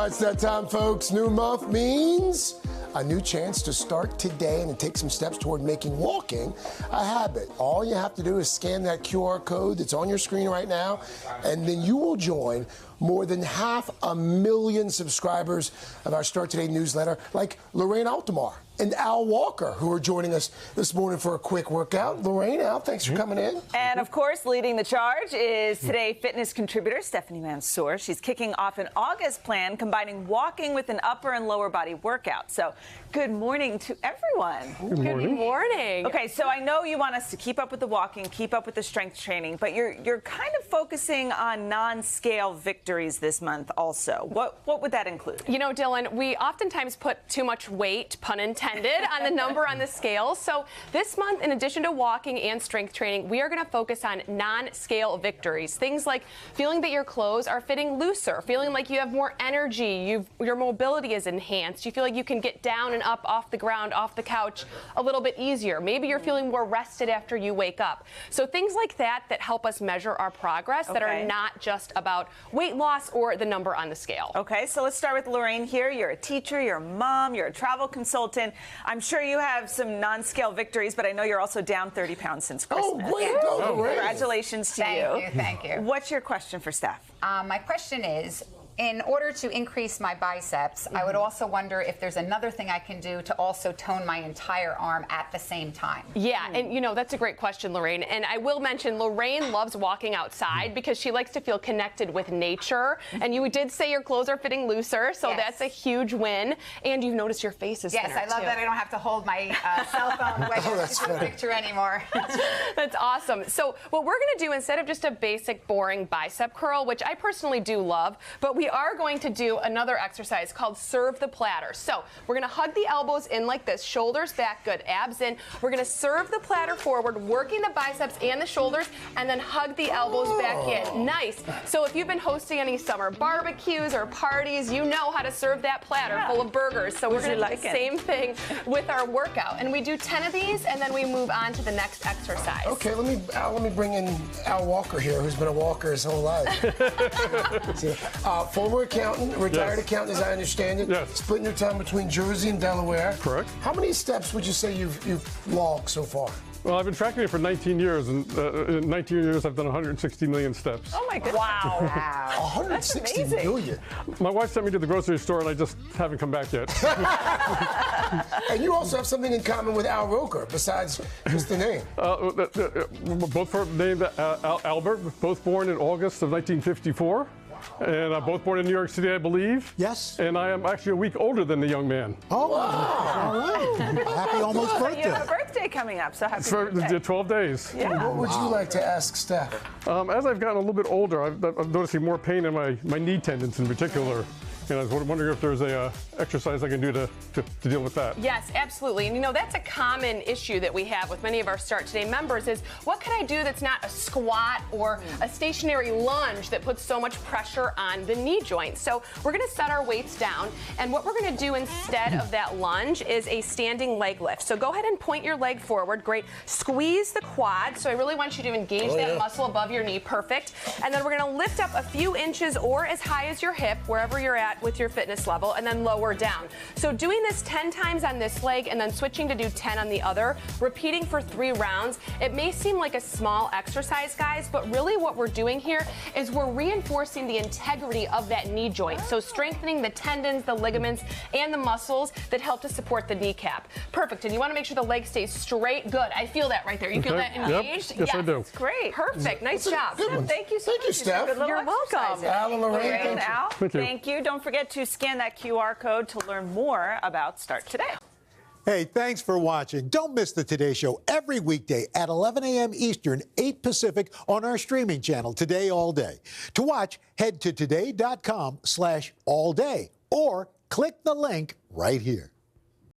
It's that time, folks. New month means a new chance to start today and take some steps toward making walking a habit. All you have to do is scan that QR code that's on your screen right now, and then you will join more than 500,000 subscribers of our Start Today newsletter, like Lorraine Altamar and Al Walker, who are joining us this morning for a quick workout. Lorraine, Al, thanks for coming in. And, of course, leading the charge is Today fitness contributor Stephanie Mansour. She's kicking off an August plan combining walking with an upper and lower body workout. So, good morning to everyone. Good morning. Good morning. Okay, so I know you want us to keep up with the walking, keep up with the strength training, but you're kind of focusing on non-scale victories this month also. What would that include? You know, Dylan, we oftentimes put too much weight, pun intended, on the number on the scale. So this month, in addition to walking and strength training, we are going to focus on non-scale victories. Things like feeling that your clothes are fitting looser, feeling like you have more energy, your mobility is enhanced, you feel like you can get down and up off the ground, off the couch a little bit easier. Maybe you're feeling more rested after you wake up. So things like that help us measure our progress, that are not just about weight loss or the number on the scale. Okay, so let's start with Lorraine here. You're a teacher, you're a mom, you're a travel consultant. I'm sure you have some non-scale victories, but I know you're also down 30 pounds since Christmas. Oh, way to go, Lorraine. Congratulations to you. Thank you. What's your question for Steph? My question is, in order to increase my biceps, I would also wonder if there's another thing I can do to also tone my entire arm at the same time. Yeah, and you know, that's a great question, Lorraine. And I will mention, Lorraine loves walking outside because she likes to feel connected with nature. And you did say your clothes are fitting looser, so that's a huge win. And you've noticed your face is thinner, I love too. that I don't have to hold my cell phone when I take a picture anymore. That's awesome. So what we're going to do, instead of just a basic, boring bicep curl, which I personally do love, but we are going to do another exercise called serve the platter. So we're going to hug the elbows in like this, shoulders back, good, abs in. We're going to serve the platter forward, working the biceps and the shoulders, and then hug the elbows back in. Nice. So if you've been hosting any summer barbecues or parties, you know how to serve that platter full of burgers. So we're going to do the same thing with our workout. And we do 10 of these, and then we move on to the next exercise. Okay, let me bring in Al Walker here, who's been a walker his whole life. Former accountant, retired accountant, as I understand it. Yes. Splitting your time between Jersey and Delaware. Correct. How many steps would you say you've logged so far? Well, I've been tracking it for 19 years, and in 19 years, I've done 160 million steps. Oh, my goodness. Wow. 160 million. My wife sent me to the grocery store, and I just haven't come back yet. And you also have something in common with Al Roker, besides just the name. Both named Albert, both born in August of 1954. And both born in New York City, I believe. Yes. And I am actually a week older than the young man. Oh, wow. All right. Happy almost birthday. You have a birthday coming up, so happy birthday. 12 days. Yeah. What would you like to ask Steph? As I've gotten a little bit older, I'm noticing more pain in my knee tendons in particular. And I was wondering if there's a exercise I can do to deal with that. Yes, absolutely. And you know, that's a common issue that we have with many of our Start Today members is, what can I do that's not a squat or a stationary lunge that puts so much pressure on the knee joint? So we're going to set our weights down, and what we're going to do instead of that lunge is a standing leg lift. So go ahead and point your leg forward. Great. Squeeze the quad. So I really want you to engage that muscle above your knee. Perfect. And then we're going to lift up a few inches or as high as your hip, wherever you're at with your fitness level, and then lower down. So doing this 10 times on this leg and then switching to do 10 on the other, repeating for 3 rounds. It may seem like a small exercise, guys, but really what we're doing here is we're reinforcing the integrity of that knee joint. So strengthening the tendons, the ligaments, and the muscles that help to support the kneecap. Perfect. And you want to make sure the leg stays straight. Good. I feel that right there. You feel that engaged? Yes, I do. Great. Perfect. Nice job. Thank you so much. Thank you, Steph. Good little You're welcome. exercises. Al and Lorraine, Al, Thank you. thank you. Don't forget to scan that QR code to learn more about Start Today. Hey, thanks for watching. Don't miss the Today Show every weekday at 11 a.m. Eastern, 8 Pacific on our streaming channel, Today All Day. To watch, head to today.com/allday or click the link right here.